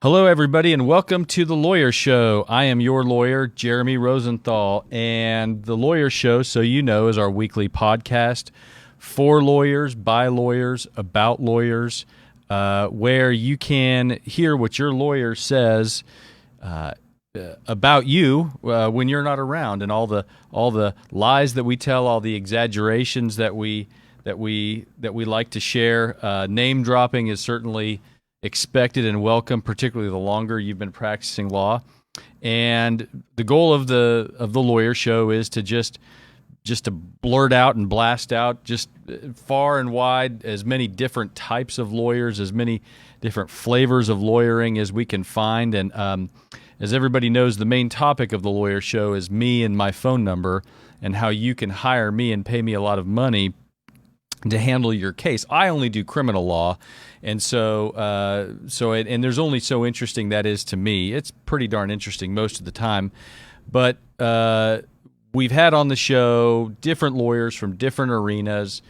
Hello, everybody, and welcome to The Lawyer Show. I am your lawyer, Jeremy Rosenthal, and The Lawyer Show, so you know, is our weekly podcast for lawyers, by lawyers, about lawyers, where you can hear what your lawyer says about you when you're not around, and all the lies that we tell, all the exaggerations that we like to share. Name dropping is certainly expected and welcome, particularly the longer you've been practicing law. And the goal of the Lawyer Show is to just to blurt out and blast out just far and wide as many different types of lawyers, as many different flavors of lawyering as we can find. And as everybody knows, the main topic of the Lawyer Show is me and my phone number and how you can hire me and pay me a lot of money to handle your case. I only do criminal law, and and there's only so interesting that is to me. It's pretty darn interesting most of the time, but we've had on the show different lawyers from different arenas: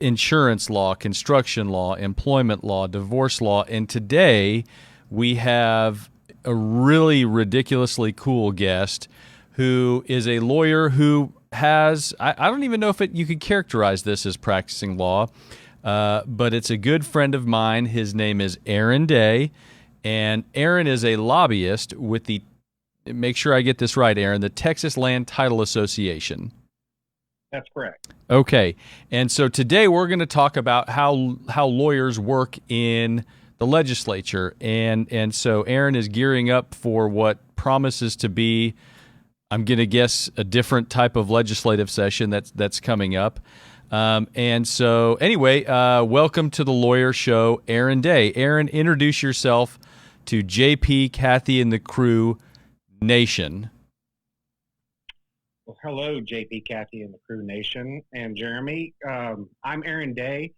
insurance law, construction law, employment law, divorce law, and today we have a really ridiculously cool guest who is a lawyer who has, I don't even know if you could characterize this as practicing law, but it's a good friend of mine. His name is Aaron Day, and Aaron is a lobbyist with make sure I get this right, Aaron, the Texas Land Title Association. That's correct. Okay, and so today we're going to talk about how lawyers work in the legislature, and so Aaron is gearing up for what promises to be, I'm going to guess, a different type of legislative session that's coming up. And so anyway, welcome to the Lawyer Show, Aaron Day. Aaron, introduce yourself to JP, Kathy, and the crew nation. Well, hello, JP, Kathy, and the crew nation, and Jeremy. I'm Aaron Day.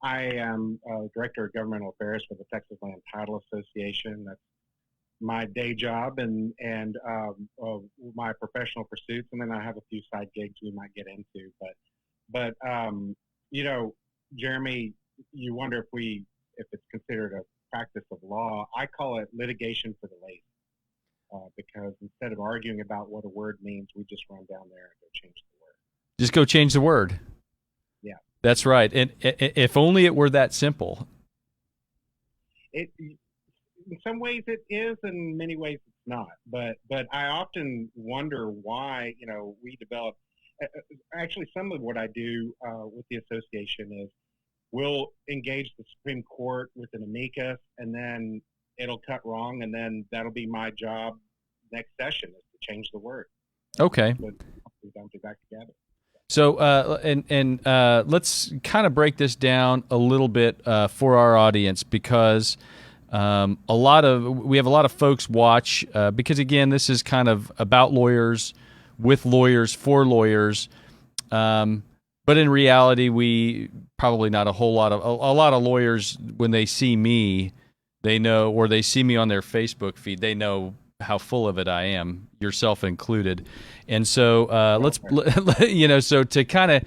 I am Director of Governmental Affairs for the Texas Land Title Association. That's my day job and my professional pursuits, and then I have a few side gigs we might get into. But you know, Jeremy, you wonder if it's considered a practice of law. I call it litigation for the lazy, because instead of arguing about what a word means, we just run down there and go change the word. Just go change the word. Yeah, that's right. And if only it were that simple. In some ways it is, in many ways it's not. But I often wonder why, we develop. Actually, some of what I do with the association is we'll engage the Supreme Court with an amicus, and then it'll cut wrong, and then that'll be my job next session is to change the word. Okay. But we don't get back together. So let's kind of break this down a little bit for our audience, because we have a lot of folks watch, because again, this is kind of about lawyers, with lawyers, for lawyers. But in reality, we probably not a lot of lawyers, when they see me, they know, or they see me on their Facebook feed, they know how full of it I am, yourself included. And so so to kind of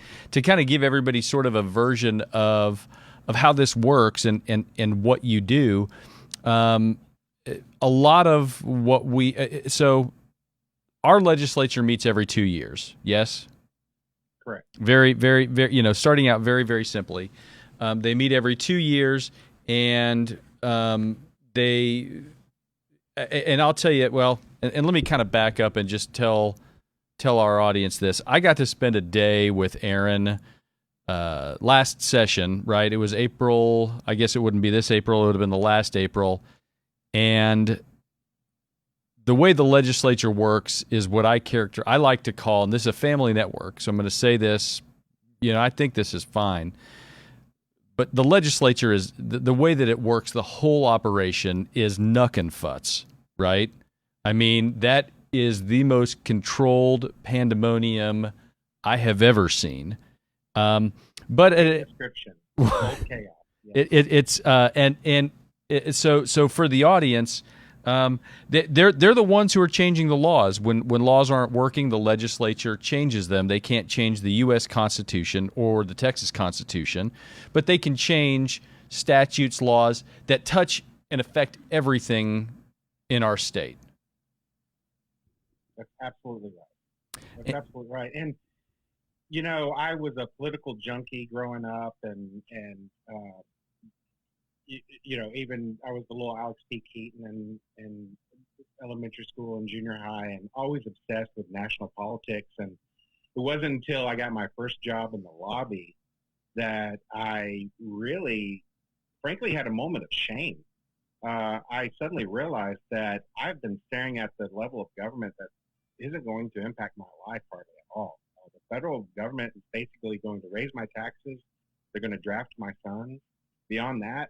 give everybody sort of a version of how this works and what you do. A lot of what so our legislature meets every 2 years. Yes. Correct. Very, very, very. Starting out very, very simply, they meet every 2 years, and and I'll tell you. Well, and let me kind of back up and just tell our audience this. I got to spend a day with Aaron last session, right? It was April. I guess it wouldn't be this April. It would have been the last April. And the way the legislature works is what I like to call, and this is a family network, so I'm going to say this, I think this is fine. But the legislature is, the way that it works, the whole operation is knuck and futz, right? I mean, that is the most controlled pandemonium I have ever seen. But description. Chaos. Yeah. So for the audience, they're the ones who are changing the laws. When laws aren't working, the legislature changes them. They can't change the U.S. Constitution or the Texas Constitution, but they can change statutes, laws that touch and affect everything in our state. That's absolutely right. That's absolutely right. And I was a political junkie growing up, and even I was the little Alex P. Keaton in elementary school and junior high, and always obsessed with national politics. And it wasn't until I got my first job in the lobby that I really, frankly, had a moment of shame. I suddenly realized that I've been staring at the level of government that isn't going to impact my life hardly at all. The federal government is basically going to raise my taxes. They're going to draft my son. Beyond that,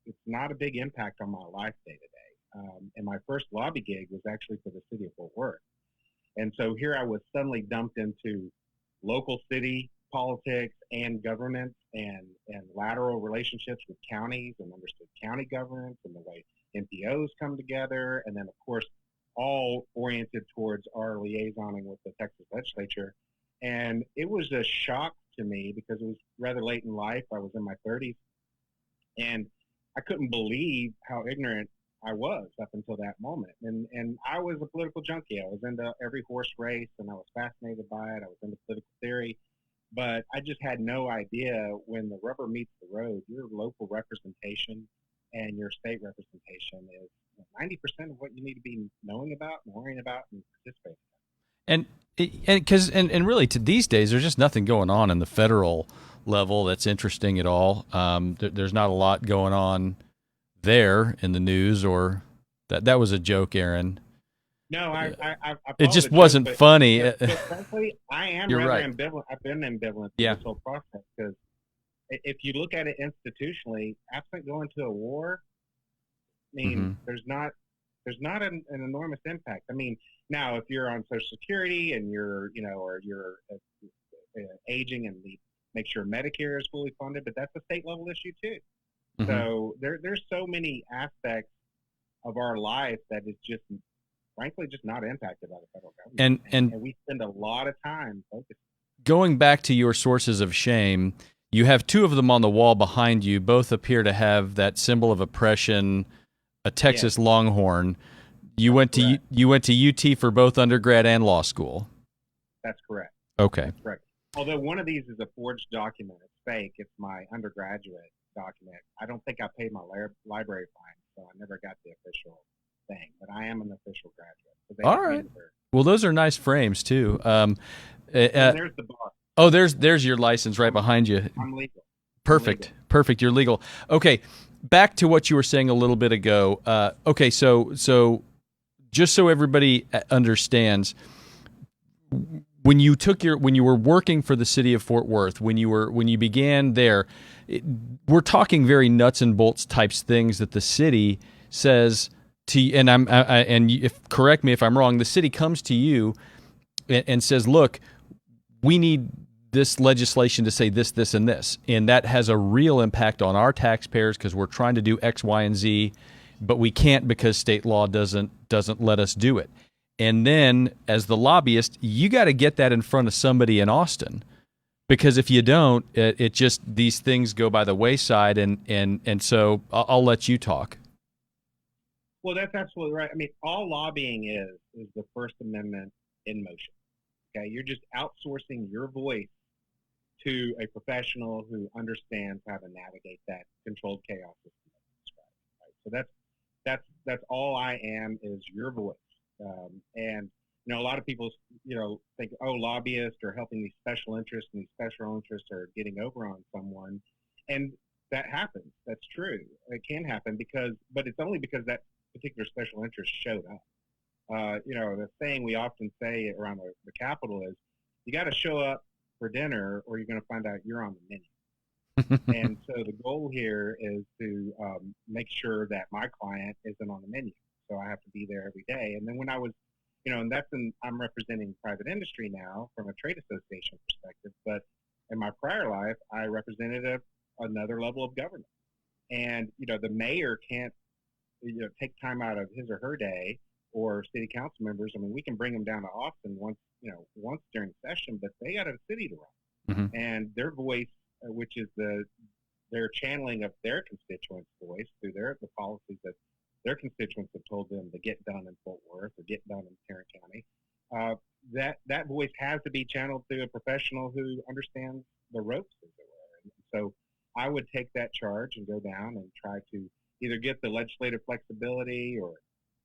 it's not a big impact on my life day to day. And my first lobby gig was actually for the city of Fort Worth. And so here I was suddenly dumped into local city politics and governance and lateral relationships with counties, and understood county governance and the way NPOs come together. And then, of course, all oriented towards our liaisoning with the Texas legislature. And it was a shock to me because it was rather late in life. I was in my 30s, and I couldn't believe how ignorant I was up until that moment. And I was a political junkie. I was into every horse race, and I was fascinated by it. I was into political theory, but I just had no idea when the rubber meets the road, your local representation and your state representation is 90% of what you need to be knowing about and worrying about and participating in. And really, to these days, there's just nothing going on in the federal level that's interesting at all. There's not a lot going on there in the news, or that was a joke, Aaron. No, I it just wasn't funny. But frankly, I am You're rather right. ambivalent. I've been ambivalent through this whole process, because if you look at it institutionally, absent going to a war, I mean, there's not an enormous impact. I mean, now if you're on Social Security and you're aging, and make sure Medicare is fully funded, but that's a state level issue too. So there's so many aspects of our life that is just, frankly, just not impacted by the federal government. And we spend a lot of time focusing. Going back to your sources of shame, you have two of them on the wall behind you. Both appear to have that symbol of oppression, a Texas Longhorn. You went to UT for both undergrad and law school. That's correct. Okay. That's correct. Although one of these is a forged document. It's fake. It's my undergraduate document. I don't think I paid my library fine, so I never got the official thing. But I am an official graduate. All right. Well, those are nice frames too. There's the bar. Oh, there's your license right behind you. I'm legal. Perfect. Perfect. You're legal. Okay. Back to what you were saying a little bit ago. Okay. So just so everybody understands, when you were working for the city of Fort Worth, when you began there, we're talking very nuts and bolts types things that the city says to you, and correct me if I'm wrong. The city comes to you and says, "Look, we need this legislation to say this, this, and this," and that has a real impact on our taxpayers because we're trying to do X, Y, and Z, but we can't because state law doesn't let us do it. And then, as the lobbyist, you got to get that in front of somebody in Austin, because if you don't, it just, these things go by the wayside. And so I'll let you talk. Well, that's absolutely right. I mean, all lobbying is the First Amendment in motion. Okay, you're just outsourcing your voice to a professional who understands how to navigate that controlled chaos system. Right? So that's all I am, is your voice. And a lot of people think, oh, lobbyists are helping these special interests, and these special interests are getting over on someone, and that happens. That's true. It can happen but it's only because that particular special interest showed up. The saying we often say around the Capitol is, you got to show up for dinner or you're going to find out you're on the menu. And so the goal here is to make sure that my client isn't on the menu. So I have to be there every day. And then when I was, and I'm representing private industry now from a trade association perspective, but in my prior life, I represented another level of government. And, the mayor can't, take time out of his or her day, or city council members. I mean, we can bring them down to Austin once during session, but they got a city to run. And their voice, which is the their channeling of their constituents' voice through the policies that their constituents have told them to get done in Fort Worth or get done in Tarrant County. That voice has to be channeled through a professional who understands the ropes, as it were. And so I would take that charge and go down and try to either get the legislative flexibility, or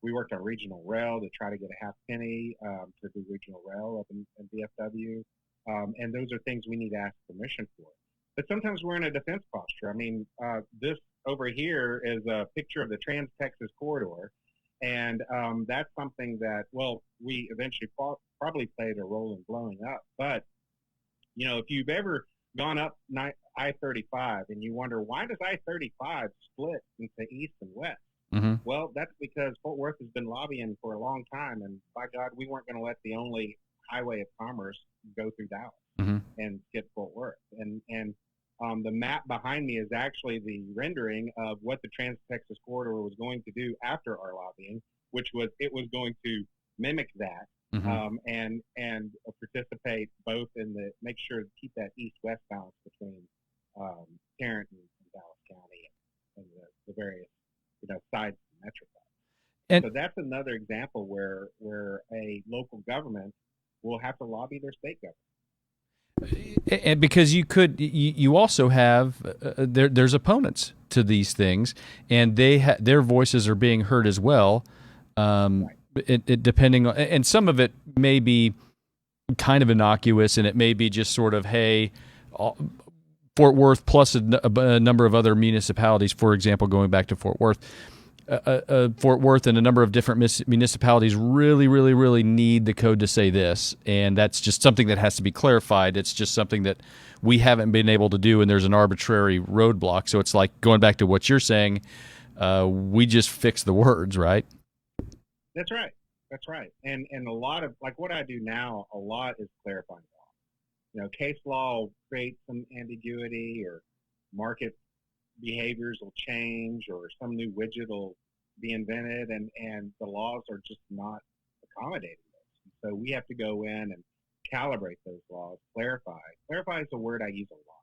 we worked on regional rail to try to get a half penny to do regional rail up in DFW. And those are things we need to ask permission for. But sometimes we're in a defense posture. I mean, this over here is a picture of the Trans-Texas corridor. And that's something that, well, we eventually probably played a role in blowing up. But, you know, if you've ever gone up I-35 and you wonder, why does I-35 split into east and west? Mm-hmm. Well, that's because Fort Worth has been lobbying for a long time. And by God, we weren't going to let the only highway of commerce go through Dallas Mm-hmm. and skip Fort Worth. And the map behind me is actually the rendering of what the Trans-Texas corridor was going to do after our lobbying, which was it was going to mimic that Mm-hmm. and participate both in make sure to keep that east-west balance between Tarrant and Dallas County and the various sides of the metroplex. And so that's another example where a local government will have to lobby their state government. And because you also have there's opponents to these things, and their voices are being heard as well. Right. It depending on, and some of it may be kind of innocuous, and it may be just sort of, hey, Fort Worth plus a number of other municipalities, for example, going back to Fort Worth. Fort Worth and a number of different municipalities really, really, really need the code to say this, and that's just something that has to be clarified. It's just something that we haven't been able to do, and there's an arbitrary roadblock. So it's like going back to what you're saying, we just fix the words, right? That's right. That's right. And a lot of, like what I do now, a lot is clarifying law. You know, case law will create some ambiguity, or market behaviors will change, or some new widget will be invented, and the laws are just not accommodating those. So we have to go in and calibrate those laws, clarify. Clarify is a word I use a lot.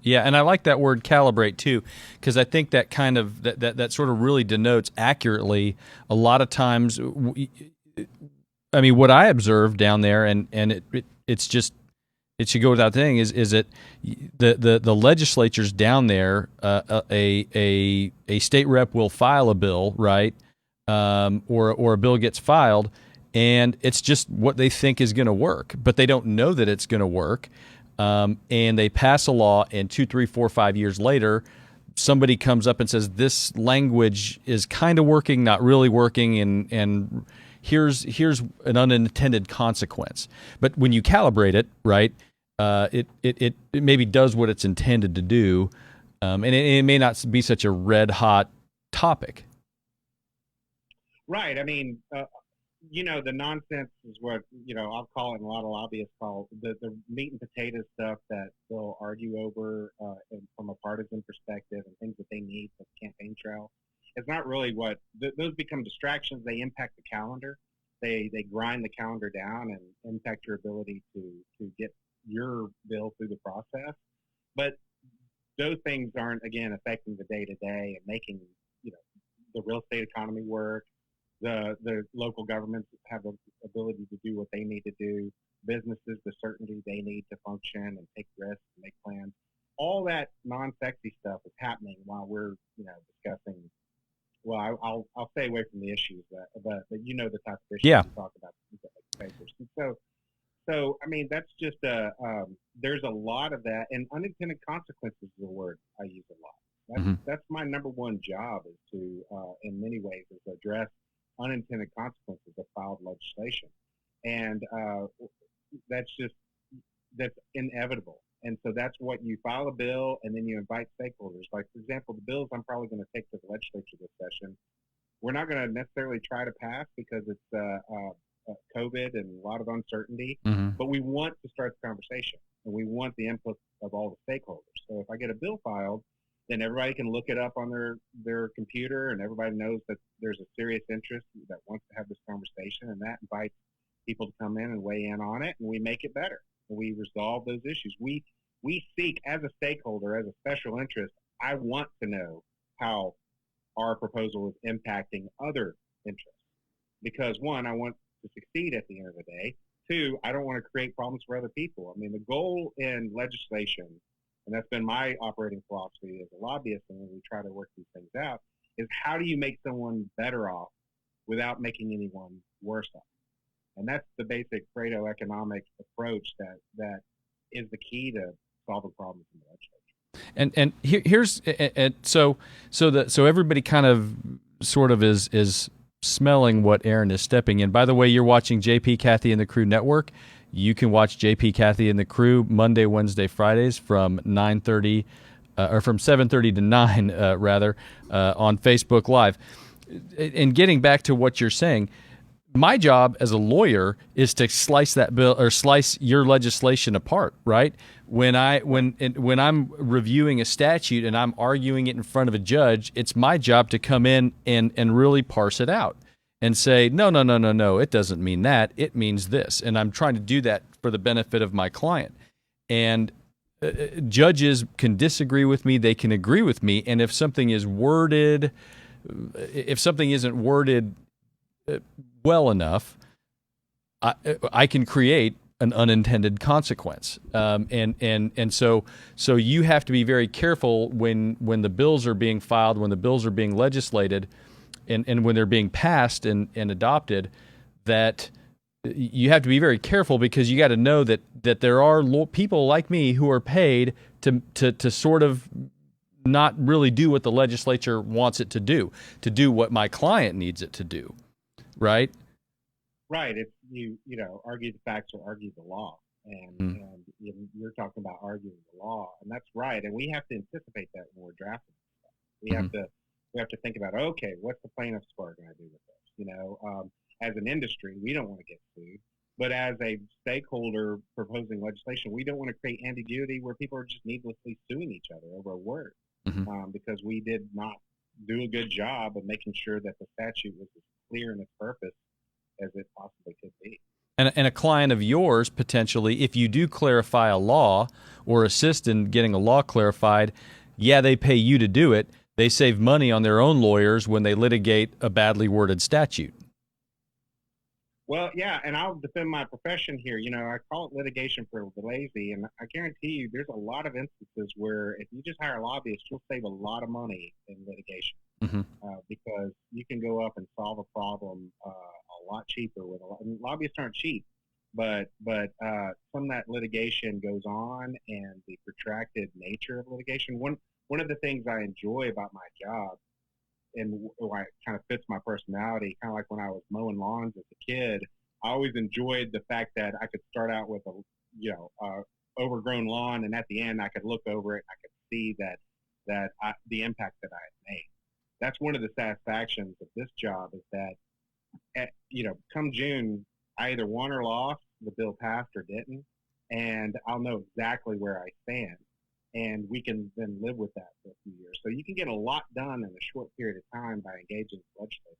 Yeah, and I like that word calibrate too, because I think that kind of that sort of really denotes accurately a lot of times. I mean, what I observed down there, and it's just, it should go without saying, is that the legislatures down there, a state rep will file a bill, right, or a bill gets filed, and it's just what they think is going to work, but they don't know that it's going to work. And they pass a law, and 2, 3, 4, 5 years later, somebody comes up and says, this language is kind of working, not really working, and here's an unintended consequence. But when you calibrate it, right, it maybe does what it's intended to do, and it may not be such a red-hot topic. Right. I mean, the nonsense is what, I'll call it, and a lot of lobbyists call the meat and potato stuff that they'll argue over from a partisan perspective, and things that they need for the campaign trail. It's not really what those become distractions. They impact the calendar. They grind the calendar down and impact your ability to get your bill through the process. But those things aren't, again, affecting the day to day and making the real estate economy work. The local governments have the ability to do what they need to do. Businesses, the certainty they need to function and take risks and make plans. All that non-sexy stuff is happening while we're, discussing. Well, I'll stay away from the issues, but the type of issues we talk about in papers. And so I mean, that's just there's a lot of that, and unintended consequences is a word I use a lot. That's my number one job, is to, in many ways, is to address unintended consequences of filed legislation, and that's inevitable. And so that's what you file a bill, and then you invite stakeholders. Like, for example, the bills I'm probably going to take to the legislature this session, we're not going to necessarily try to pass because it's COVID and a lot of uncertainty, but we want to start the conversation, and we want the input of all the stakeholders. So if I get a bill filed, then everybody can look it up on their computer, and everybody knows that there's a serious interest that wants to have this conversation, and that invites people to come in and weigh in on it, and we make it better, and we resolve those issues. We seek, as a stakeholder, as a special interest, I want to know how our proposal is impacting other interests. Because one, I want to succeed at the end of the day. Two, I don't want to create problems for other people. I mean, the goal in legislation, and that's been my operating philosophy as a lobbyist, and when we try to work these things out, is how do you make someone better off without making anyone worse off? And that's the basic Pareto economic approach that is the key to solving problems in the legislature. And here's so everybody kind of sort of is smelling what Aaron is stepping in. By the way, you're watching JP, Kathy, and the Crew Network. You can watch JP, Kathy, and the Crew Monday, Wednesday, Fridays from 9:30 or from 7:30 to 9 rather on Facebook Live. And getting back to what you're saying, my job as a lawyer is to slice that bill or slice your legislation apart, right? When I'm reviewing a statute and I'm arguing it in front of a judge, it's my job to come in and really parse it out and say, no, it doesn't mean that. It means this. And I'm trying to do that for the benefit of my client. And judges can disagree with me. They can agree with me. And if something isn't worded well enough, I can create an unintended consequence, and so you have to be very careful when the bills are being filed, when the bills are being legislated, and when they're being passed and adopted, that you have to be very careful, because you got to know that there are people like me who are paid to sort of not really do what the legislature wants it to do what my client needs it to do. Right. It's you argue the facts or argue the law, and you're talking about arguing the law, and that's right. And we have to anticipate that when we're drafting stuff. We have to think about, okay, what's the plaintiff's bar going to do with this? As an industry, we don't want to get sued, but as a stakeholder proposing legislation, we don't want to create ambiguity where people are just needlessly suing each other over a word, because we did not do a good job of making sure that the statute was as clear in its purpose as it possibly could be. And a client of yours, potentially, if you do clarify a law or assist in getting a law clarified, they pay you to do it. They save money on their own lawyers when they litigate a badly worded statute. Well, yeah, and I'll defend my profession here. I call it litigation for the lazy, and I guarantee you there's a lot of instances where if you just hire a lobbyist, you'll save a lot of money in litigation, because you can go up and solve a problem a lot cheaper with lobbyists aren't cheap, but some of that litigation goes on, and the protracted nature of litigation. One of the things I enjoy about my job, and why it kind of fits my personality, kind of like when I was mowing lawns as a kid, I always enjoyed the fact that I could start out with a overgrown lawn, and at the end I could look over it and I could see the impact that I had made. That's one of the satisfactions of this job, is that come June, I either won or lost, the bill passed or didn't, and I'll know exactly where I stand. And we can then live with that for a few years. So you can get a lot done in a short period of time by engaging the legislative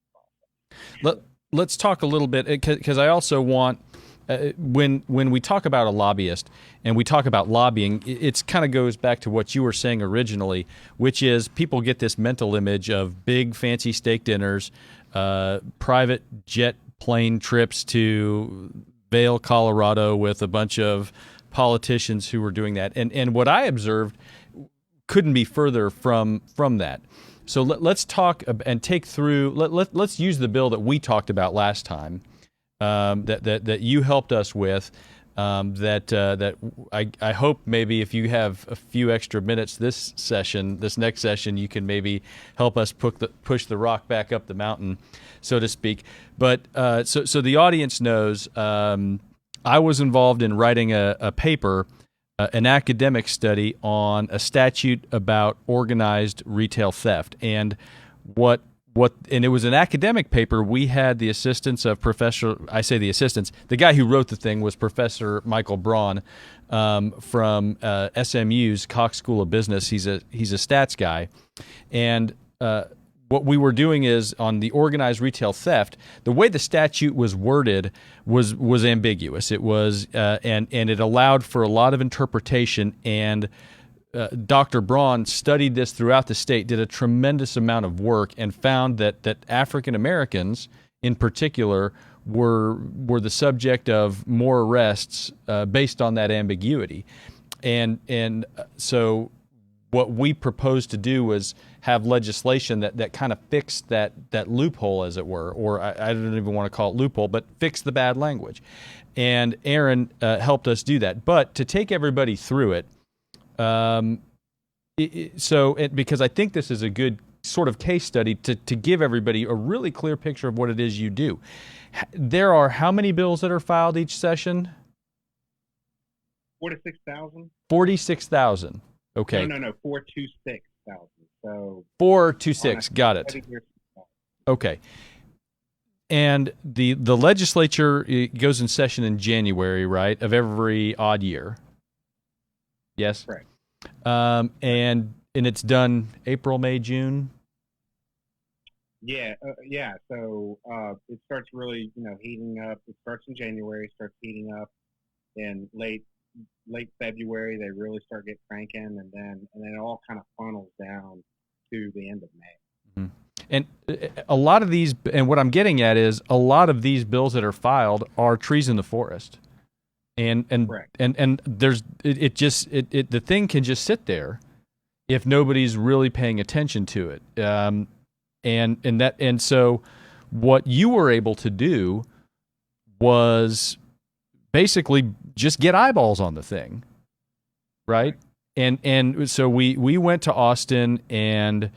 process. Let's talk a little bit, because I also want, when we talk about a lobbyist and we talk about lobbying, it kind of goes back to what you were saying originally, which is people get this mental image of big fancy steak dinners, private jet plane trips to Vail, Colorado, with a bunch of politicians who were doing that, and what I observed couldn't be further from that. So let's talk and take through. Let's use the bill that we talked about last time, that you helped us with. That I hope maybe if you have a few extra minutes this next session, you can maybe help us push the rock back up the mountain, so to speak. But so the audience knows. I was involved in writing a paper, an academic study on a statute about organized retail theft, and and it was an academic paper. We had the assistance of the guy who wrote the thing was Professor Michael Braun from SMU's Cox School of Business. He's a stats guy, and what we were doing is on the organized retail theft, the way the statute was worded was ambiguous. It was and it allowed for a lot of interpretation, and Dr. Braun studied this throughout the state, did a tremendous amount of work, and found that African Americans, in particular, were the subject of more arrests based on that ambiguity, and so what we proposed to do was have legislation that kind of fixed that loophole, as it were, or I don't even want to call it loophole, but fix the bad language. And Aaron helped us do that. But to take everybody through it, because I think this is a good sort of case study to give everybody a really clear picture of what it is you do. There are how many bills that are filed each session? 46,000. 46,000. Okay. No, 426,000. So 426. Got it. Okay. And the legislature goes in session in January, right, of every odd year. Yes. Correct. And it's done April, May, June. Yeah. So it starts really, heating up. It starts in January. Starts heating up in late February. They really start getting cranking, and then it all kind of funnels down to the end of May. Mm-hmm. And a lot of these, and what I'm getting at is a lot of these bills that are filed are trees in the forest, and there's the thing can just sit there if nobody's really paying attention to it, and so what you were able to do was basically just get eyeballs on the thing, right? And so we went to Austin, and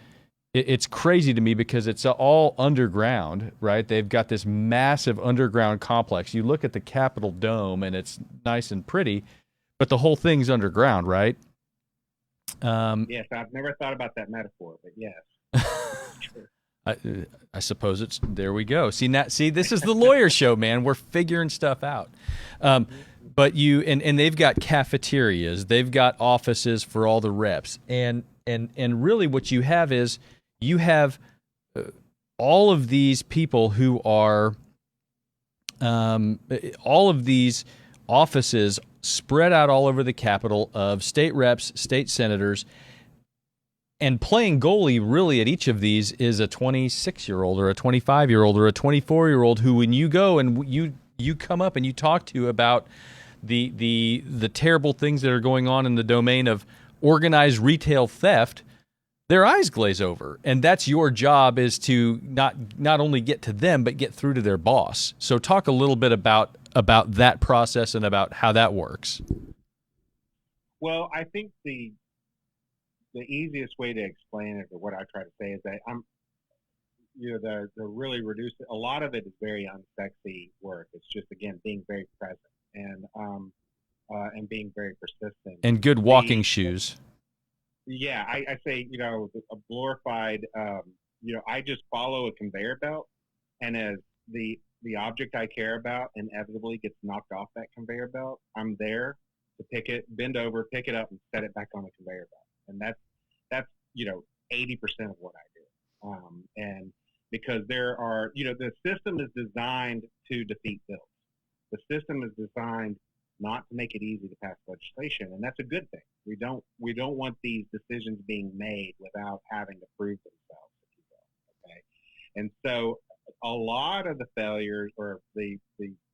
it's crazy to me because it's all underground, right? They've got this massive underground complex. You look at the Capitol Dome, and it's nice and pretty, but the whole thing's underground, right? Yes, I've never thought about that metaphor, but yes. I suppose it's there. We go. See, this is the lawyer show, man. We're figuring stuff out. But and they've got cafeterias, they've got offices for all the reps, and really what you have is you have all of these people who are all of these offices spread out all over the Capitol of state reps, state senators. And playing goalie really at each of these is a 26-year-old or a 25-year-old or a 24-year-old who, when you go and you come up and you talk to about the terrible things that are going on in the domain of organized retail theft, their eyes glaze over. And that's your job, is to not only get to them, but get through to their boss. So talk a little bit about that process and about how that works. Well, I think the easiest way to explain it, or what I try to say, is that the really reduced, a lot of it is very unsexy work. It's just, again, being very present and being very persistent. And good walking shoes. Yeah, I say, a glorified, I just follow a conveyor belt, and as the object I care about inevitably gets knocked off that conveyor belt, I'm there to pick it, bend over, pick it up, and set it back on the conveyor belt. And that's 80% of what I do. And because there are, the system is designed to defeat bills. The system is designed not to make it easy to pass legislation, and that's a good thing. We don't want these decisions being made without having to prove themselves, if you will. Okay, and so a lot of the failures or the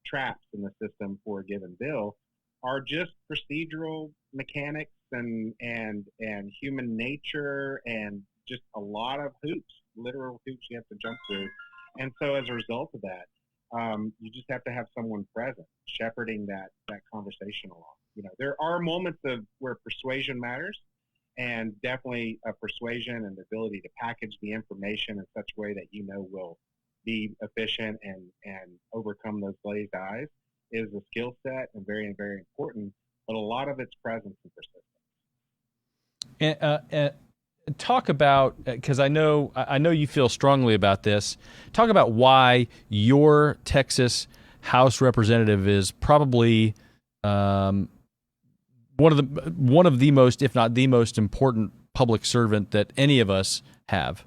traps in the system for a given bill are just procedural mechanics and human nature, and just a lot of literal hoops you have to jump through. And so as a result of that, you just have to have someone present, shepherding that conversation along. There are moments where persuasion matters, and definitely persuasion and the ability to package the information in such a way that will be efficient and overcome those glazed eyes is a skill set, and very, very important. But a lot of it's presence and persistence. And talk about, because I know you feel strongly about this. Talk about why your Texas House representative is probably one of the most, if not the most important public servant that any of us have.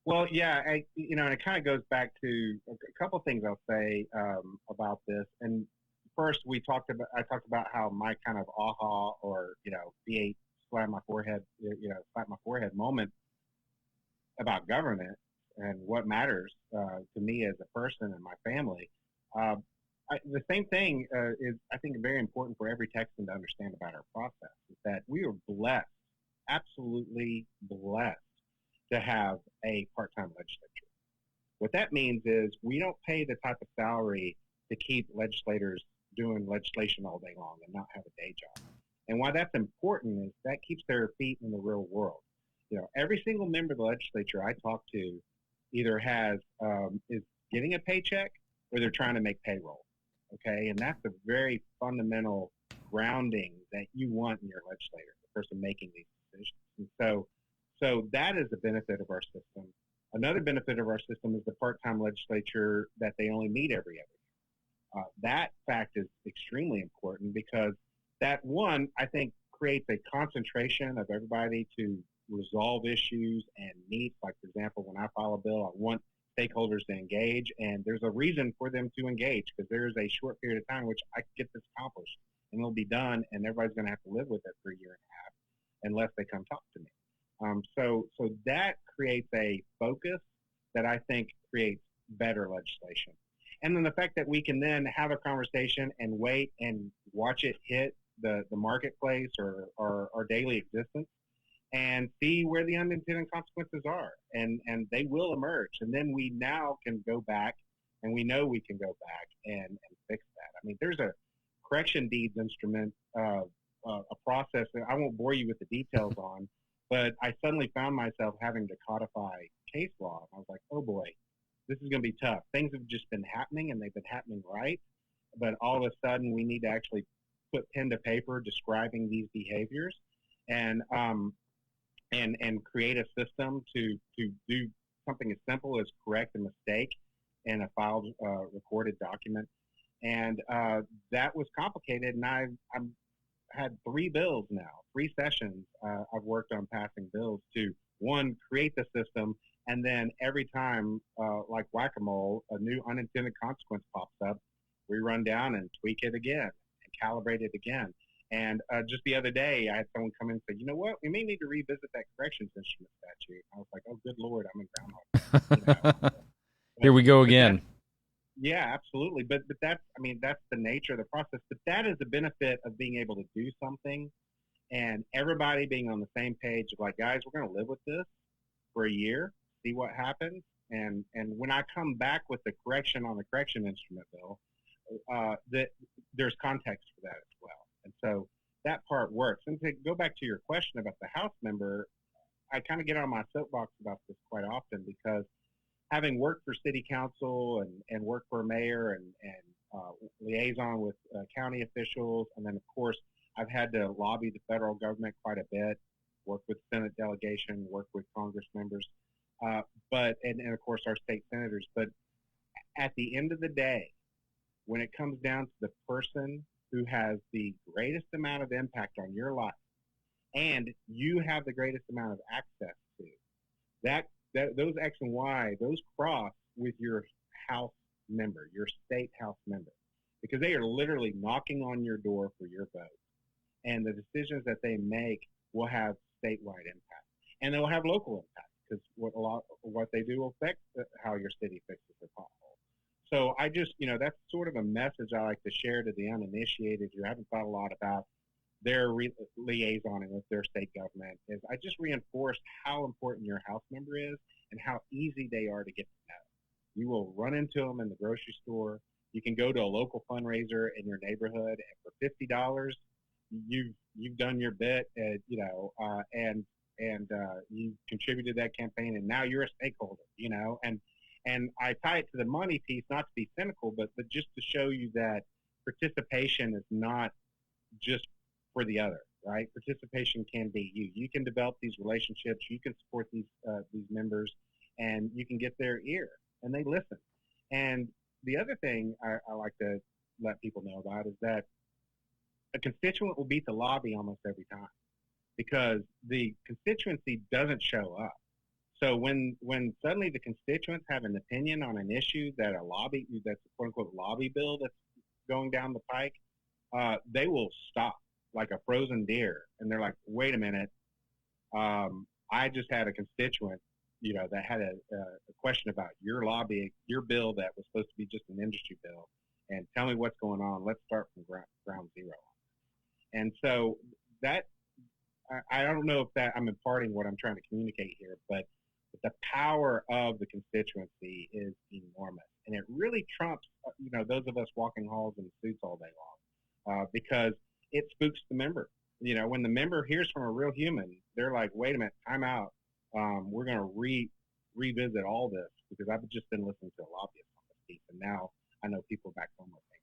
Well, yeah, and it kind of goes back to a couple of things I'll say about this. And first I talked about how my kind of aha or V8 slap my forehead moment about government and what matters to me as a person and my family. The same thing is, I think, very important for every Texan to understand about our process, is that we are blessed, absolutely blessed, to have a part-time legislature. What that means is we don't pay the type of salary to keep legislators doing legislation all day long and not have a day job. And why that's important is that keeps their feet in the real world. Every single member of the legislature I talk to either is getting a paycheck or they're trying to make payroll. Okay, and that's a very fundamental grounding that you want in your legislator, the person making these decisions. And so that is the benefit of our system. Another benefit of our system is the part-time legislature, that they only meet every other year. That fact is extremely important because that, one, I think, creates a concentration of everybody to resolve issues and meet. Like, for example, when I file a bill, I want stakeholders to engage, and there's a reason for them to engage, because there's a short period of time which I can get this accomplished, and it'll be done, and everybody's going to have to live with it for a year and a half unless they come talk to me. So that creates a focus that I think creates better legislation. And then the fact that we can then have a conversation and wait and watch it hit the marketplace or our daily existence, and see where the unintended consequences are, and they will emerge. And then we now can go back, and we know we can go back and fix that. I mean, there's a correction deeds instrument, a process that I won't bore you with the details on, but I suddenly found myself having to codify case law. I was like, oh boy, this is going to be tough. Things have just been happening, and they've been happening right, but all of a sudden we need to actually put pen to paper describing these behaviors, and create a system to do something as simple as correct a mistake in a filed recorded document. And that was complicated, and I've had 3 bills now, 3 sessions I've worked on passing bills to, one, create the system, and then every time, like whack-a-mole, a new unintended consequence pops up, we run down and tweak it again and calibrate it again. And just the other day, I had someone come in and say, you know what, we may need to revisit that corrections instrument statute. I was like, oh, good Lord, I'm in Groundhog. Here we go again. Yeah, absolutely. But that's the nature of the process. But that is the benefit of being able to do something and everybody being on the same page of like, guys, we're going to live with this for a year, see what happens. And when I come back with the correction on the correction instrument bill, there's context for that as well. And so that part works. And to go back to your question about the House member, I kind of get on my soapbox about this quite often, because having worked for city council and worked for a mayor and liaison with county officials, and then of course I've had to lobby the federal government quite a bit, work with Senate delegation, work with Congress members, and of course our state senators. But at the end of the day, when it comes down to the person who has the greatest amount of impact on your life, and you have the greatest amount of access to, that those X and Y, those cross with your House member, your state House member, because they are literally knocking on your door for your vote. And the decisions that they make will have statewide impact, and they'll have local impact, because what they do will affect how your city fixes their potholes. So I just, that's sort of a message I like to share to the uninitiated who haven't thought a lot about their liaisoning with their state government, is I just reinforce how important your House member is and how easy they are to get to know. You will run into them in the grocery store. You can go to a local fundraiser in your neighborhood, and for $50, you've done your bit, and you contributed to that campaign, and now you're a stakeholder, and I tie it to the money piece, not to be cynical, but just to show you that participation is not just for the other, right? Participation can be you. You can develop these relationships. You can support these members, and you can get their ear, and they listen. And the other thing I like to let people know about is that a constituent will beat the lobby almost every time, because the constituency doesn't show up. So when suddenly the constituents have an opinion on an issue that's a quote unquote lobby bill going down the pike, they will stop like a frozen deer, and they're like, "Wait a minute, I just had a constituent, that had a question about your bill that was supposed to be just an industry bill, and tell me what's going on. Let's start from ground zero." And so that, I don't know if that I'm imparting what I'm trying to communicate here, but the power of the constituency is enormous, and it really trumps, those of us walking halls in suits all day long, because it spooks the member. When the member hears from a real human, they're like, "Wait a minute, time out. We're going to revisit all this because I've just been listening to a lobbyist on this piece, and now I know people back home are thinking."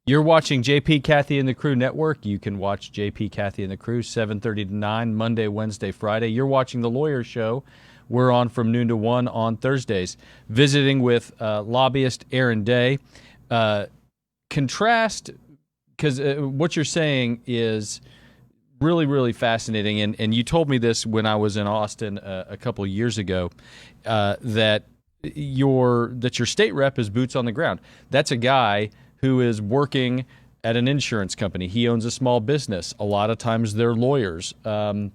You're watching JP, Kathy, and the Crew Network. You can watch JP, Kathy, and the Crew 7:30 to 9, Monday, Wednesday, Friday. You're watching The Lawyer Show. We're on from noon to 1 on Thursdays. Visiting with lobbyist Aaron Day. Contrast, because what you're saying is really, really fascinating. And you told me this when I was in Austin a couple of years ago, that your state rep is boots on the ground. That's a guy who is working at an insurance company. He owns a small business. A lot of times they're lawyers, and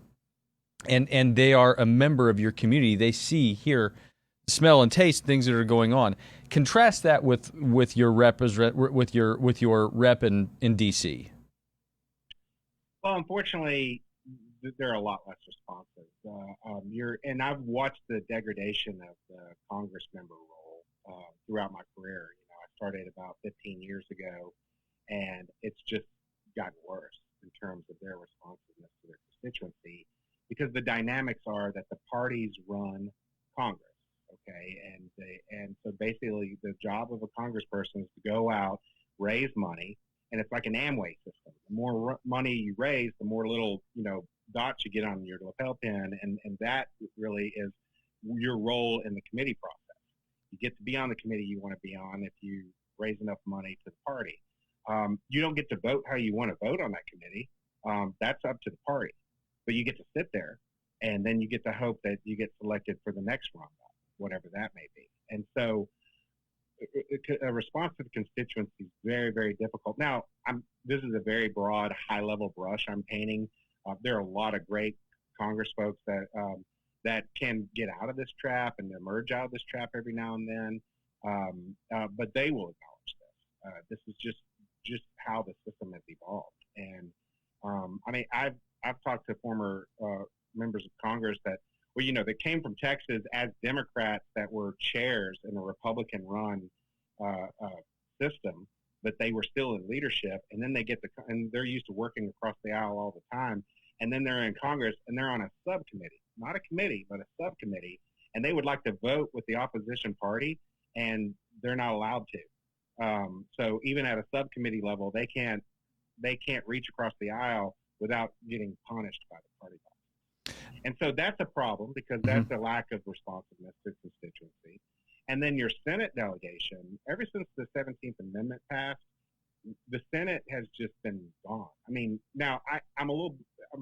they are a member of your community. They see, hear, smell, and taste things that are going on. Contrast that with your rep with your rep in DC. Well, unfortunately, they're a lot less responsive. And I've watched the degradation of the Congress member role throughout my career. I started about 15 years ago, and it's just gotten worse in terms of their responsiveness to their constituency, because the dynamics are that the parties run Congress. Okay, and so basically the job of a congressperson is to go out, raise money, and it's like an Amway system. The more money you raise, the more little dots you get on your lapel pin, and that really is your role in the committee process. You get to be on the committee you want to be on if you raise enough money to the party. You don't get to vote how you want to vote on that committee. That's up to the party, but you get to sit there, and then you get to hope that you get selected for the next round, whatever that may be. And so a response to the constituency is very, very difficult. Now, this is a very broad, high-level brush I'm painting. There are a lot of great Congress folks that can get out of this trap and emerge out of this trap every now and then, but they will acknowledge this. This is just how the system has evolved. And I've talked to former members of Congress that, they came from Texas as Democrats that were chairs in a Republican-run system, but they were still in leadership. And then and they're used to working across the aisle all the time. And then they're in Congress and they're on a subcommittee, not a committee, but a subcommittee. And they would like to vote with the opposition party, and they're not allowed to. So even at a subcommittee level, they can't reach across the aisle without getting punished by the party boss. And so that's a problem, because that's a lack of responsiveness to constituency. And then your Senate delegation, ever since the 17th Amendment passed, the Senate has just been gone. Now I'm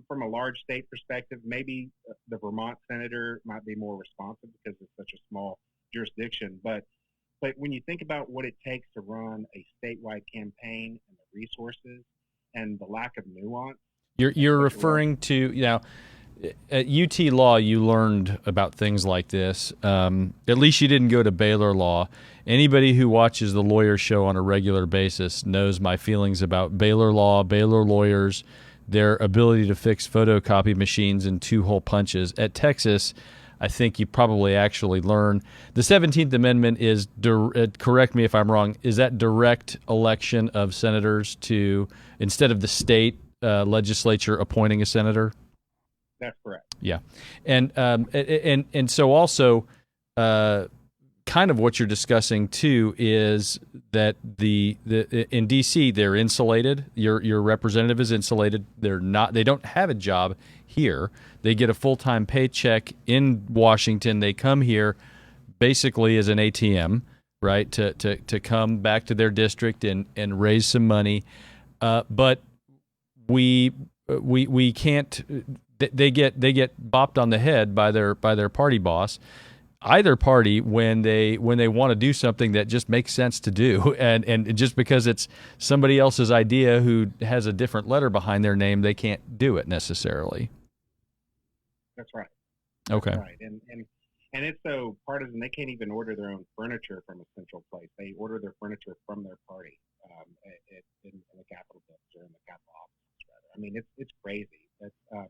from a large state perspective. Maybe the Vermont senator might be more responsive because it's such a small jurisdiction. But when you think about what it takes to run a statewide campaign and the resources and the lack of nuance, you're referring to at UT Law, you learned about things like this. At least you didn't go to Baylor Law. Anybody who watches the Lawyer Show on a regular basis knows my feelings about Baylor Law, Baylor lawyers, their ability to fix photocopy machines in 2-hole punches. At Texas, I think you probably actually learn. The 17th Amendment is, correct me if I'm wrong, is that direct election of senators to, instead of the state legislature appointing a senator? That's correct. Yeah, and so also, kind of what you're discussing too is that the in DC they're insulated. Your representative is insulated. They don't have a job here. They get a full-time paycheck in Washington. They come here basically as an ATM, right? To come back to their district and raise some money, but we can't. They get bopped on the head by their party boss. either party when they want to do something that just makes sense to do, and just because it's somebody else's idea who has a different letter behind their name, they can't do it necessarily. That's right. Okay. That's right. And it's so partisan they can't even order their own furniture from a central place. They order their furniture from their party in the Capitol buildings or in the Capitol offices, rather. I mean, it's crazy. That's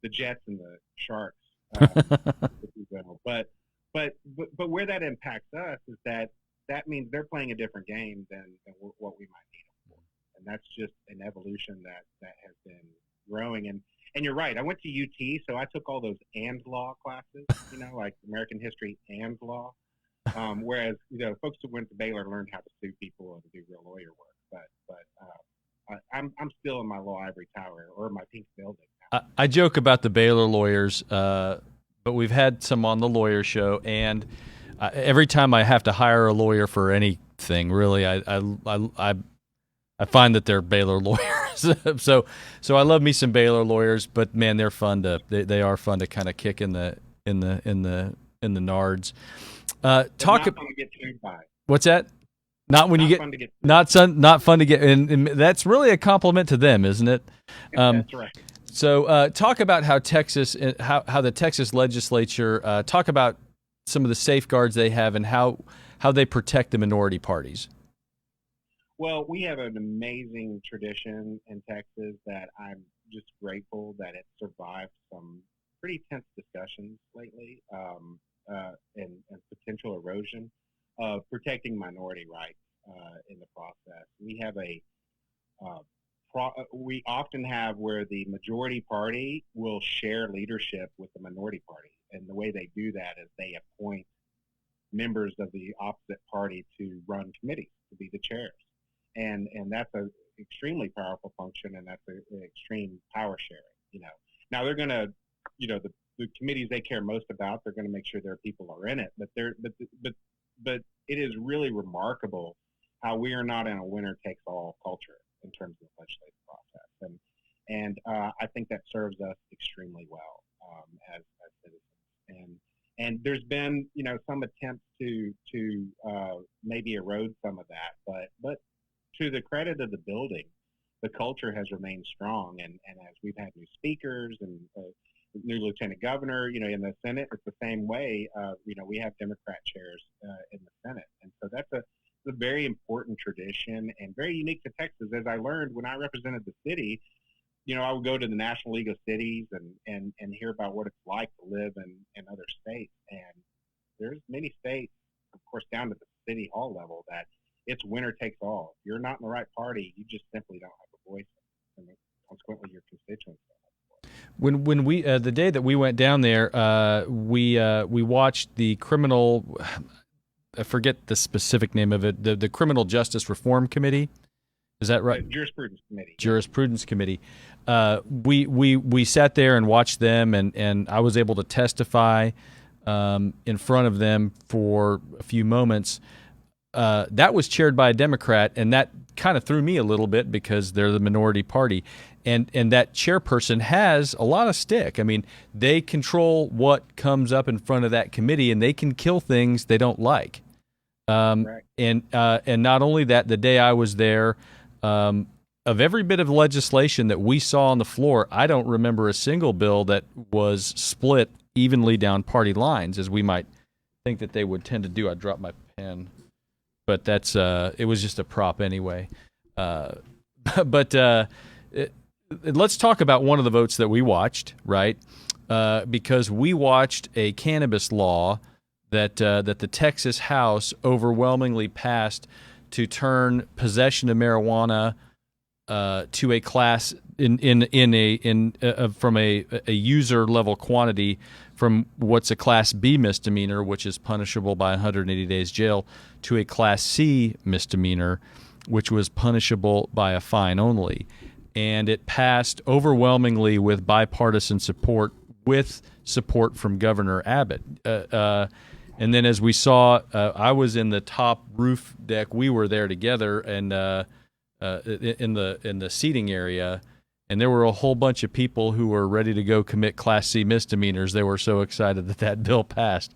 the Jets and the Sharks, if you will. But where that impacts us is that means they're playing a different game than what we might need them for, and that's just an evolution that has been growing. And you're right. I went to UT, so I took all those and law classes, like American history and law. Whereas folks who went to Baylor learned how to sue people and do real lawyer work. But I'm still in my law ivory tower or my pink building. I joke about the Baylor lawyers, but we've had some on the lawyer show, and every time I have to hire a lawyer for anything, really, I find that they're Baylor lawyers. so I love me some Baylor lawyers, but man, they're fun they are fun to kind of kick in the nards. Not fun to get sued by. What's that? Not when not you get fun to get not fun to get, and that's really a compliment to them, isn't it? That's right. So talk about how Texas, how the Texas legislature, talk about some of the safeguards they have and how they protect the minority parties. Well, we have an amazing tradition in Texas that I'm just grateful that it survived some pretty tense discussions lately and potential erosion of protecting minority rights in the process. We have we often have where the majority party will share leadership with the minority party. And the way they do that is they appoint members of the opposite party to run committees, to be the chairs. And that's an extremely powerful function, and that's an extreme power sharing. Now they're going to, the committees they care most about, they're going to make sure their people are in it. But it is really remarkable how we are not in a winner-takes-all culture in terms of the legislative process, and I think that serves us extremely well as citizens. And there's been some attempts to maybe erode some of that, but to the credit of the building, the culture has remained strong, and as we've had new speakers and new lieutenant governor, in the Senate, it's the same way. We have Democrat chairs in the Senate, and so that's a very important tradition and very unique to Texas. As I learned when I represented the city, I would go to the National League of Cities and hear about what it's like to live in other states. And there's many states, of course, down to the city hall level, that it's winner takes all. If you're not in the right party, you just simply don't have a voice, and consequently, your constituents don't have a voice. When we the day that we went down there, we watched the criminal. I forget the specific name of it. The Criminal Justice Reform Committee. Is that right? Jurisprudence Committee. Jurisprudence Committee. We sat there and watched them, and I was able to testify in front of them for a few moments. That was chaired by a Democrat, and that kind of threw me a little bit because they're the minority party. And that chairperson has a lot of stick. I mean, they control what comes up in front of that committee, and they can kill things they don't like. Right. And not only that, the day I was there, of every bit of legislation that we saw on the floor, I don't remember a single bill that was split evenly down party lines, as we might think that they would tend to do. I dropped my pen, but that's it was just a prop anyway. Let's talk about one of the votes that we watched, right? Because we watched a cannabis law that the Texas House overwhelmingly passed to turn possession of marijuana to a class from a user level quantity from what's a Class B misdemeanor, which is punishable by 180 days jail, to a Class C misdemeanor, which was punishable by a fine only. And it passed overwhelmingly with bipartisan support, with support from Governor Abbott. And then, as we saw, I was in the top roof deck. We were there together, and in the seating area. And there were a whole bunch of people who were ready to go commit Class C misdemeanors. They were so excited that that bill passed.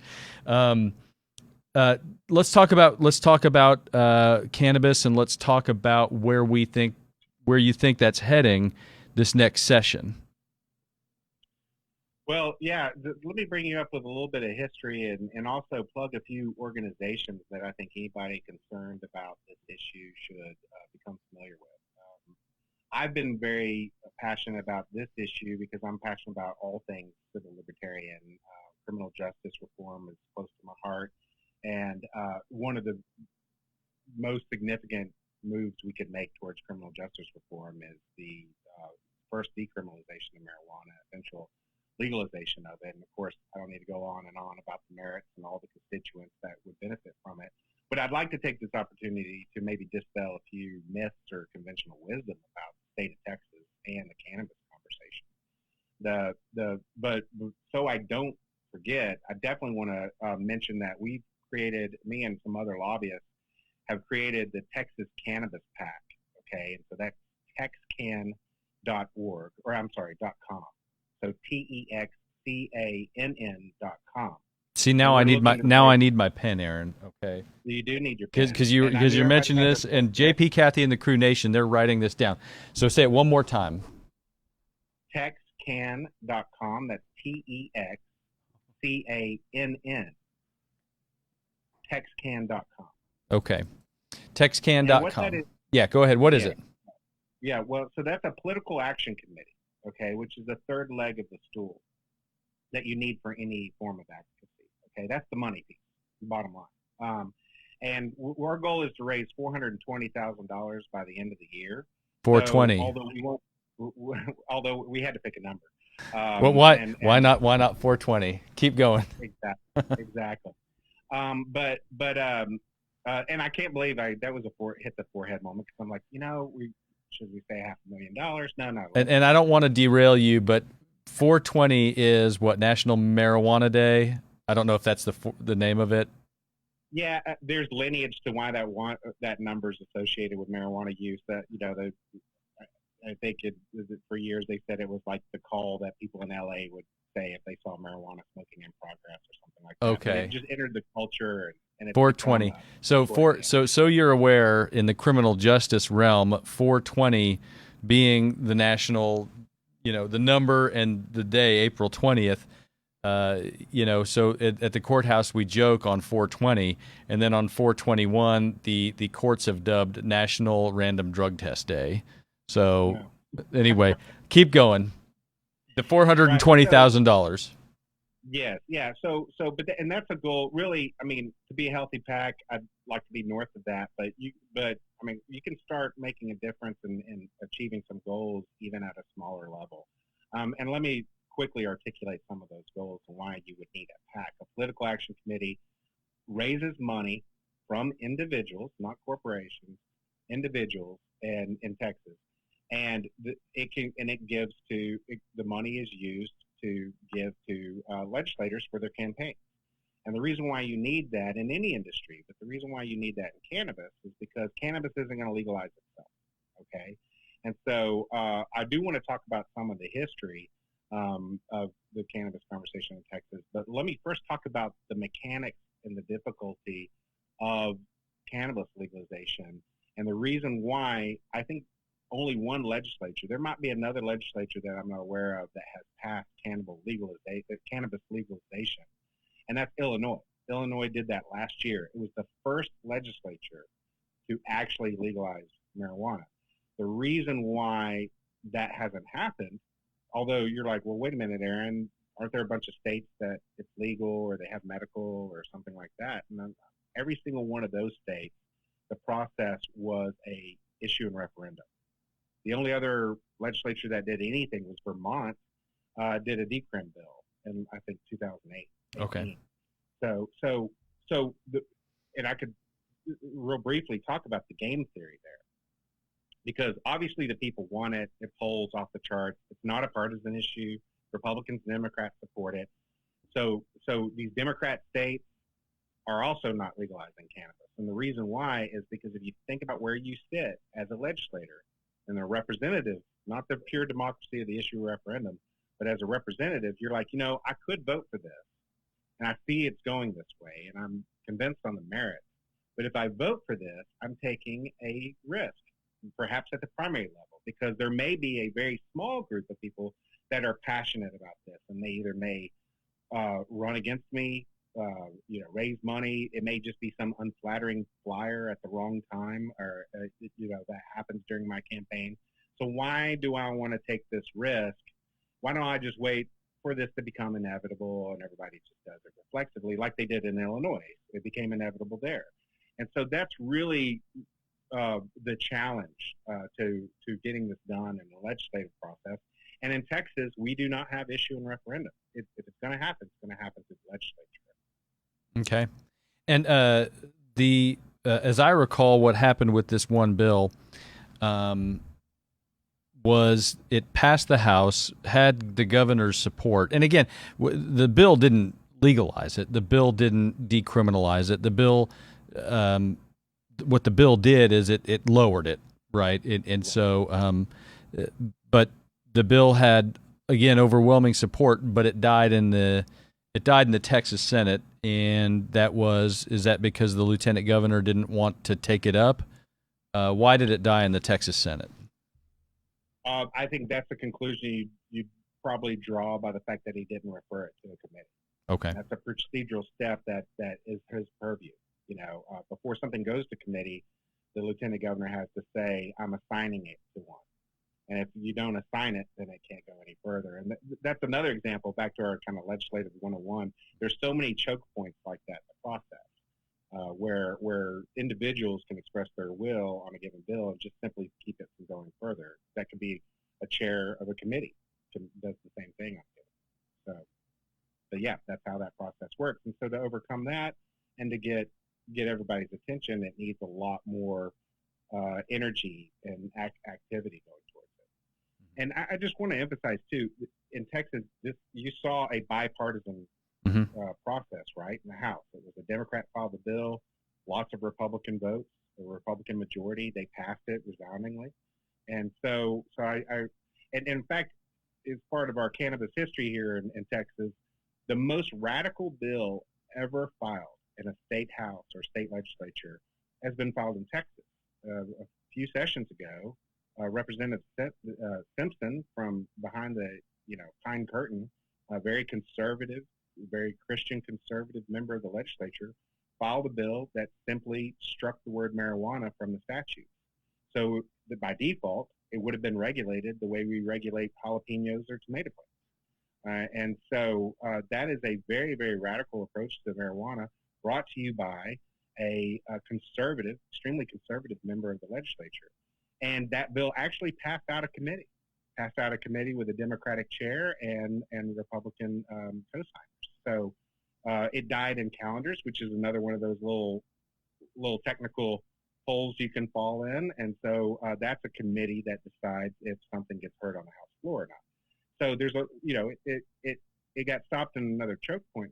Let's talk about cannabis, and let's talk about where you think that's heading this next session. Well, yeah, let me bring you up with a little bit of history and also plug a few organizations that I think anybody concerned about this issue should become familiar with. I've been very passionate about this issue because I'm passionate about all things civil libertarian. Criminal justice reform is close to my heart. And one of the most significant moves we could make towards criminal justice reform is the first decriminalization of marijuana, eventual legalization of it. And of course, I don't need to go on and on about the merits and all the constituents that would benefit from it. But I'd like to take this opportunity to maybe dispel a few myths or conventional wisdom about the state of Texas and the cannabis conversation. But so I don't forget, I definitely want to mention that we've created, me and some other lobbyists have created the Texas Cannabis PAC. Okay, and so that's texcan.org, or I'm sorry, .com. So TEXCANN.com. See, now I need my pen, Aaron. Okay. You do need your pen because you're mentioning this, and JP, Kathy, and the Crew Nation, they're writing this down. So say it one more time. Texcan.com. That's TEXCANN. Texcan.com. Okay. Texcan.com. Yeah, go ahead. What is it? Yeah, well, so that's a political action committee, okay, which is the third leg of the stool that you need for any form of advocacy. Okay, that's the money piece, the bottom line. And our goal is to raise $420,000 by the end of the year. 420. So, although we had to pick a number. Well, why not 420? Keep going. Exactly. But and I can't believe that was hit the forehead moment, because I'm like, should we say $500,000? No. And I don't want to derail you, but 420 is what, National Marijuana Day? I don't know if that's the name of it. Yeah, there's lineage to why that number's associated with marijuana use. That I think for years they said it was like the call that people in LA would say if they saw marijuana smoking in progress or something like that. Okay. But it just entered the culture, and it's 420. So you're aware, in the criminal justice realm, 420 being the national, the number and the day, April 20th. So at the courthouse we joke on 420, and then on 421 the courts have dubbed National Random Drug Test Day. So anyway, keep going. The $420,000. Yes, yeah. So, and that's a goal. Really, I mean, to be a healthy pack, I'd like to be north of that. But you can start making a difference in achieving some goals even at a smaller level. And let me quickly articulate some of those goals and why you would need a PAC. A political action committee raises money from individuals, not corporations, individuals, and in Texas, and the money is used to give to legislators for their campaigns. And the reason why you need that in any industry, but the reason why you need that in cannabis, is because cannabis isn't going to legalize itself. Okay, and so I do want to talk about some of the history of the cannabis conversation in Texas. But let me first talk about the mechanics and the difficulty of cannabis legalization, and the reason why I think only one legislature, there might be another legislature that I'm not aware of, that has passed cannabis legalization, and that's Illinois. Illinois did that last year. It was the first legislature to actually legalize marijuana. The reason why that hasn't happened, although you're like, well, wait a minute, Aaron, aren't there a bunch of states that it's legal or they have medical or something like that? And every single one of those states, the process was a issue and referendum. The only other legislature that did anything was Vermont, did a decrim bill in, I think, 2008. Okay. And I could real briefly talk about the game theory there, because obviously the people want it. It polls off the charts. It's not a partisan issue. Republicans and Democrats support it. So these Democrat states are also not legalizing cannabis. And the reason why is because if you think about where you sit as a legislator in the representative not the pure democracy of the issue referendum, but as a representative, you're like, I could vote for this, and I see it's going this way, and I'm convinced on the merits. But if I vote for this, I'm taking a risk, perhaps at the primary level, because there may be a very small group of people that are passionate about this, and they either may run against me, raise money. It may just be some unflattering flyer at the wrong time, or that happens during my campaign. So why do I want to take this risk? Why don't I just wait for this to become inevitable, and everybody just does it reflexively, like they did in Illinois? It became inevitable there, and so that's really the challenge to getting this done in the legislative process. And in Texas, we do not have issue and referendum. If it's going to happen, it's going to happen through the legislature. Okay. And as I recall, what happened with this one bill was it passed the House, had the governor's support. And again, the bill didn't legalize it. The bill didn't decriminalize it. The bill, what the bill did is it lowered it, right? But the bill had, again, overwhelming support, but it died in the Texas Senate, and is that because the lieutenant governor didn't want to take it up? Why did it die in the Texas Senate? I think that's a conclusion you'd probably draw by the fact that he didn't refer it to the committee. Okay. That's a procedural step that is his purview. Before something goes to committee, the lieutenant governor has to say, I'm assigning it to one. And if you don't assign it, then it can't go any further. And that's another example, back to our kind of legislative 101. There's so many choke points like that in the process, where individuals can express their will on a given bill and just simply keep it from going further. That could be a chair of a committee does the same thing on it. So yeah, that's how that process works. And so to overcome that and to get everybody's attention, it needs a lot more energy and activity going towards it. And I just want to emphasize too, in Texas, you saw a bipartisan process, right, in the House. It was a Democrat filed the bill, lots of Republican votes, a Republican majority. They passed it resoundingly, and so in fact, as part of our cannabis history here in Texas, the most radical bill ever filed in a state house or state legislature has been filed in Texas. A few sessions ago, Representative Simpson from behind the Pine Curtain, a very conservative, very Christian conservative member of the legislature, filed a bill that simply struck the word marijuana from the statute. So that by default, it would have been regulated the way we regulate jalapenos or tomato plants. And so that is a very, very radical approach to marijuana, brought to you by a conservative, extremely conservative member of the legislature. And that bill actually passed out of committee with a Democratic chair and Republican co-signers. So it died in calendars, which is another one of those little technical holes you can fall in. And so that's a committee that decides if something gets heard on the House floor or not. So there's it got stopped in another choke point,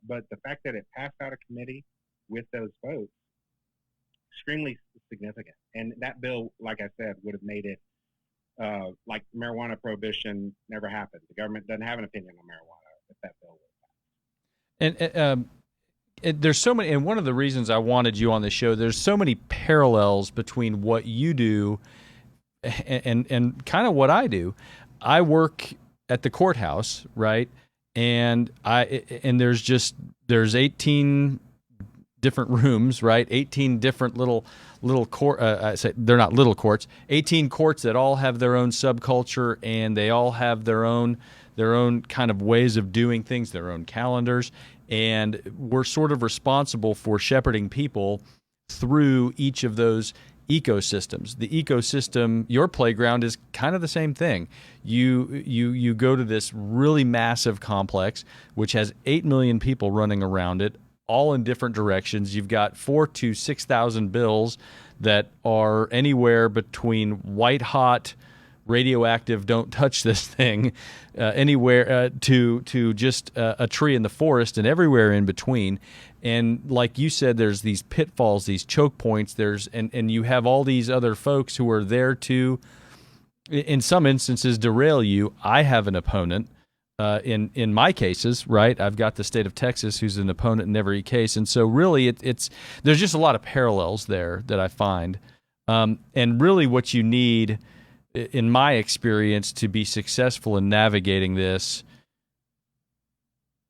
but the fact that it passed out of committee with those votes, extremely significant. And that bill, like I said, would have made it like marijuana prohibition never happened. The government doesn't have an opinion on marijuana if that bill would have passed. And there's so many, and one of the reasons I wanted you on the show, there's so many parallels between what you do and kind of what I do. I work at the courthouse, right? And there's 18 different rooms, right? 18 different little court. I say they're not little courts. 18 courts that all have their own subculture, and they all have their own kind of ways of doing things, their own calendars, and we're sort of responsible for shepherding people through each of those ecosystems. The ecosystem, your playground, is kind of the same thing. You go to this really massive complex which has 8 million people running around it, all in different directions. You've got 4,000 to 6,000 bills that are anywhere between white hot, radioactive, don't touch this thing, anywhere to just a tree in the forest, and everywhere in between. And like you said, there's these pitfalls, these choke points. And you have all these other folks who are there to in some instances derail you. I have an opponent in my cases, right? I've got the state of Texas who's an opponent in every case, and so really it's there's just a lot of parallels there that I find, and really what you need, in my experience, to be successful in navigating this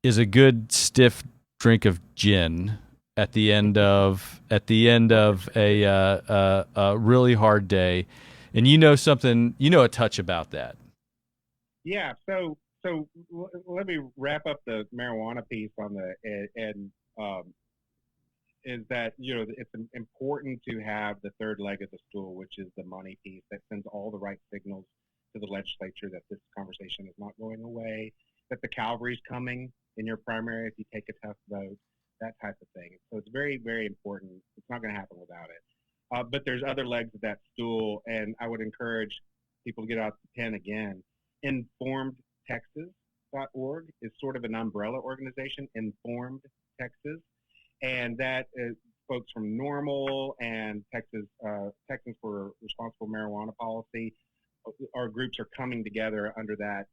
is a good stiff drink of gin at the end of a really hard day, and you know a touch about that. Yeah. So let me wrap up the marijuana piece on and um, is that it's important to have the third leg of the stool, which is the money piece that sends all the right signals to the legislature that this conversation is not going away, that the cavalry's coming in your primary if you take a tough vote, that type of thing. So it's very, very important. It's not going to happen without it. But there's other legs of that stool, and I would encourage people to get out the pen again. InformedTexas.org is sort of an umbrella organization, Informed Texas, and that is folks from Normal and Texans for Responsible Marijuana Policy. Our groups are coming together under that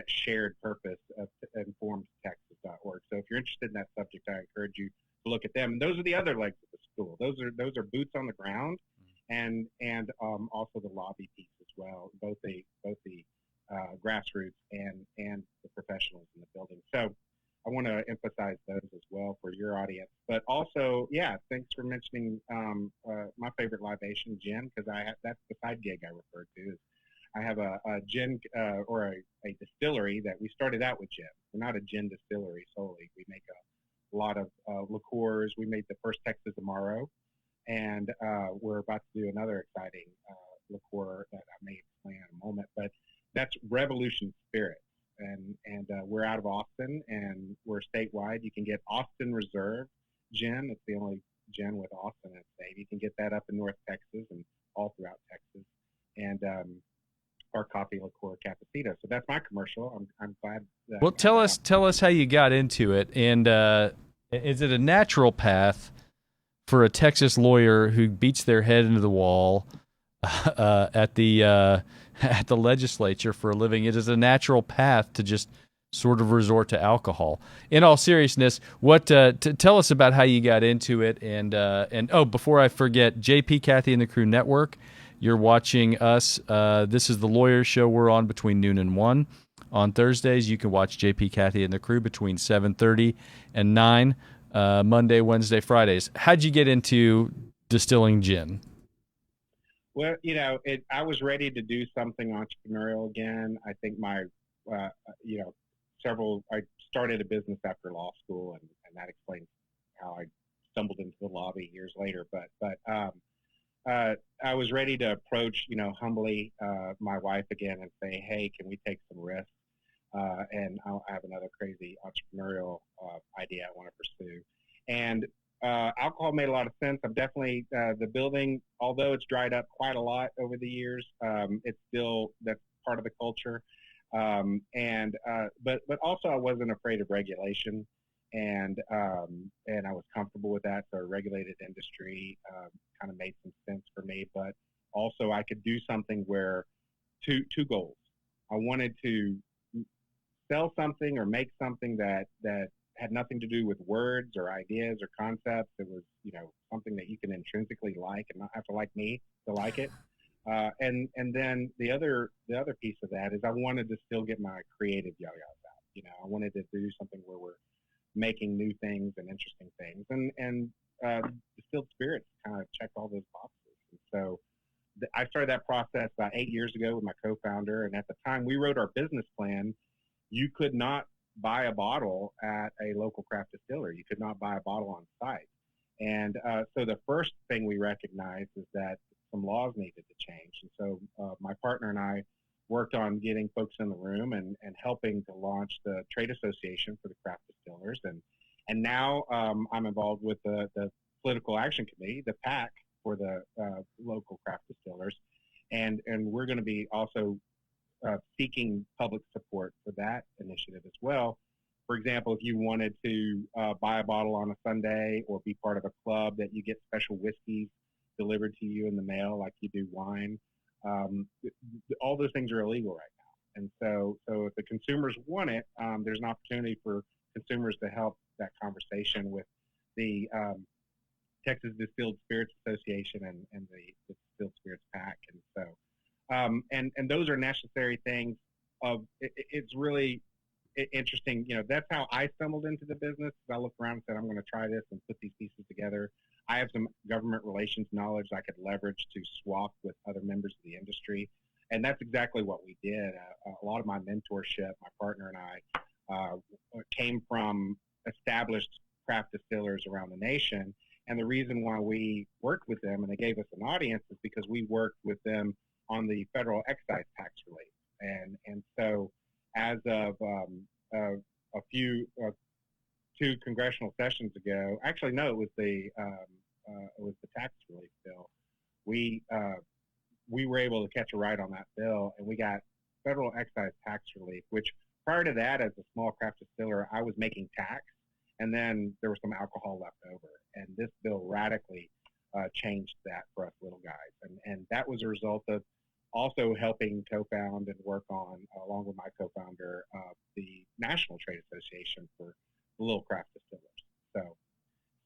shared purpose of InformedTexas.org. So if you're interested in that subject, I encourage you to look at them. And those are the other legs of the stool. Those are boots on the ground, and also the lobby piece as well. Both the grassroots and the professionals in the building. So I want to emphasize those as well for your audience. But also, yeah, thanks for mentioning my favorite libation, gin, because that's the side gig I referred to. I have a gin or a distillery that we started out with gin. We're not a gin distillery solely. We make a lot of liqueurs. We made the first Texas Amaro, and we're about to do another exciting liqueur that I may explain in a moment. But that's Revolution Spirit. And we're out of Austin, and we're statewide. You can get Austin Reserve gin. It's the only gin with Austin in its name. You can get that up in North Texas and all throughout Texas. And our coffee liqueur Cafecito. So that's my commercial. I'm glad. Well, tell us how you got into it, and is it a natural path for a Texas lawyer who beats their head into the wall at the legislature for a living? It is a natural path to just sort of resort to alcohol. In all seriousness, what tell us about how you got into it, and oh, before I forget, JP, Kathy, and the Crew Network. You're watching us. This is the Lawyer Show. We're on between noon and 1 on Thursdays. You can watch JP, Kathy, and the Crew between 7:30 and 9 Monday, Wednesday, Fridays. How'd you get into distilling gin? Well, I was ready to do something entrepreneurial again. I think I started a business after law school, and that explains how I stumbled into the lobby years later. But I was ready to approach, humbly my wife again and say, hey, can we take some risks? And I have another crazy entrepreneurial idea I want to pursue. And alcohol made a lot of sense. I'm definitely the building, although it's dried up quite a lot over the years, it's still, that's part of the culture. But also I wasn't afraid of regulation, and I was comfortable with that. So a regulated industry kind of made some sense for me. But also I could do something where two goals. I wanted to sell something or make something that had nothing to do with words or ideas or concepts. It was, something that you can intrinsically like and not have to like me to like it. And then the other piece of that is I wanted to still get my creative yayas out. I wanted to do something where we're making new things and interesting things. And distilled spirits kind of checked all those boxes. And so I started that process about 8 years ago with my co-founder. And at the time we wrote our business plan, you could not buy a bottle at a local craft distillery. You could not buy a bottle on site. And so the first thing we recognized is that some laws needed to change. And so my partner and I worked on getting folks in the room and helping to launch the trade association for the craft distillers. And now I'm involved with the political action committee, the PAC, for the local craft distillers. And we're going to be also seeking public support for that initiative as well. For example, if you wanted to buy a bottle on a Sunday or be part of a club that you get special whiskeys delivered to you in the mail like you do wine, All those things are illegal right now. And so if the consumers want it, there's an opportunity for consumers to help that conversation with the Texas Distilled Spirits Association and the Distilled Spirits PAC. And so, and those are necessary things. It's really interesting. That's how I stumbled into the business. I looked around and said, I'm going to try this and put these pieces together. I have some government relations knowledge I could leverage to swap with other members of the industry. And that's exactly what we did. A lot of my mentorship, my partner and I, came from established craft distillers around the nation. And the reason why we worked with them and they gave us an audience is because we worked with them on the federal excise tax relief. And so as of two congressional sessions ago, actually, no, it was the tax relief bill. We were able to catch a ride on that bill, and we got federal excise tax relief, which prior to that, as a small craft distiller, I was making tax, and then there was some alcohol left over. And this bill radically changed that for us little guys. And that was a result of also helping co-found and work on, along with my co-founder, the National Trade Association for the little craft distillers.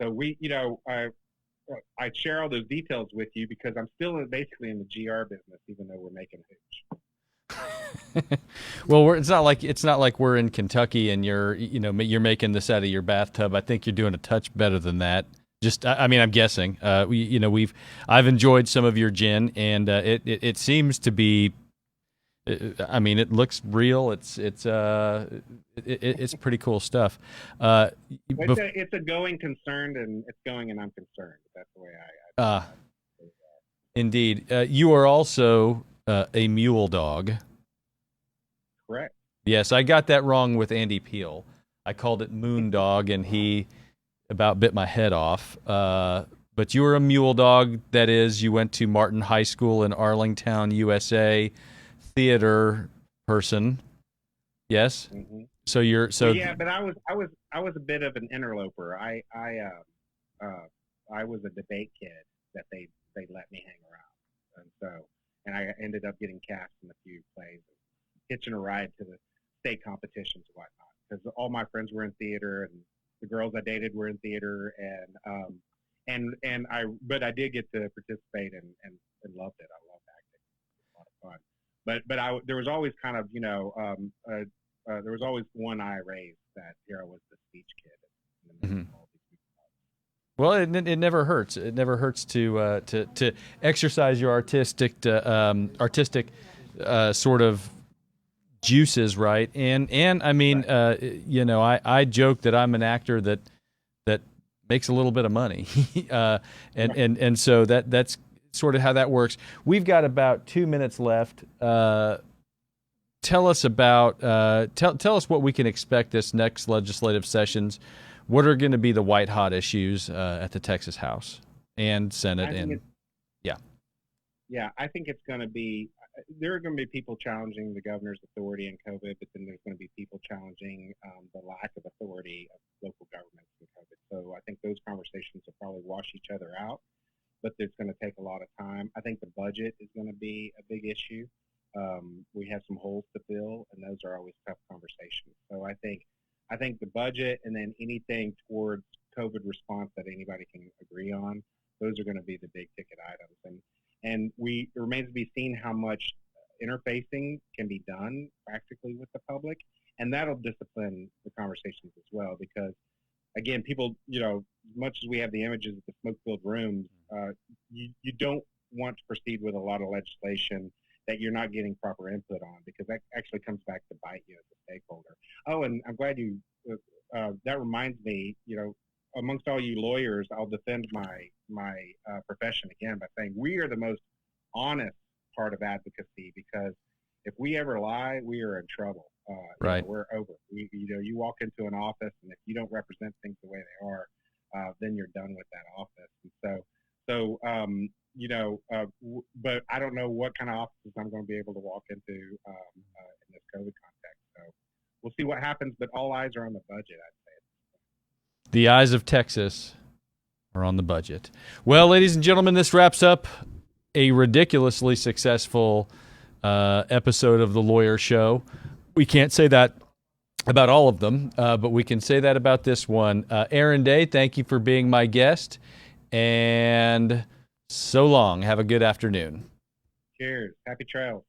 So we, I share all those details with you because I'm still basically in the GR business, even though we're making hooch. Well, it's not like we're in Kentucky and you're making this out of your bathtub. I think you're doing a touch better than that. I'm guessing. I've enjoyed some of your gin, and it seems to be. It looks real. It's pretty cool stuff. It's a going concerned, and it's going and I'm concerned. That's the way I indeed. You are also a mule dog. Correct. Yes, I got that wrong with Andy Peel. I called it moon dog, and he about bit my head off. But you were a mule dog. That is, you went to Martin High School in Arlington, USA. Theater person, yes. Mm-hmm. So you're yeah, but I was a bit of an interloper. I was a debate kid that they let me hang around, and I ended up getting cast in a few plays, hitching a ride to the state competitions and whatnot, because all my friends were in theater and the girls I dated were in theater, but I did get to participate and loved it. I loved acting. It was a lot of fun. But there was always kind of, there was always one eye raised that I was the speech kid. Mm-hmm. Well, it never hurts. It never hurts to exercise your artistic sort of juices, right? And I mean, right. I joke that I'm an actor that makes a little bit of money, and so that's sort of how that works. We've got about 2 minutes left. Tell us about tell us what we can expect this next legislative sessions. What are going to be the white hot issues at the Texas House and Senate? I think it's going to be. There are going to be people challenging the governor's authority in COVID, but then there's going to be people challenging the lack of authority of local governments in COVID. So I think those conversations will probably wash each other out, but it's going to take a lot of time. I think the budget is going to be a big issue. We have some holes to fill, and those are always tough conversations. So I think the budget and then anything towards COVID response that anybody can agree on, those are going to be the big ticket items. And it remains to be seen how much interfacing can be done practically with the public, and that'll discipline the conversations as well. Because again, people, as much as we have the images of the smoke-filled rooms, you don't want to proceed with a lot of legislation that you're not getting proper input on, because that actually comes back to bite you as a stakeholder. Oh, and I'm glad that reminds me, amongst all you lawyers, I'll defend my profession again by saying we are the most honest part of advocacy, because if we ever lie, we are in trouble. Right. We're over. You walk into an office, and if you don't represent things the way they are, then you're done with that office. And but I don't know what kind of offices I'm going to be able to walk into in this COVID context. So we'll see what happens, but all eyes are on the budget, I'd say. The eyes of Texas are on the budget. Well, ladies and gentlemen, this wraps up a ridiculously successful episode of the Lawyer Show. We can't say that about all of them, but we can say that about this one. Aaron Day, thank you for being my guest, and so long. Have a good afternoon. Cheers. Happy trails.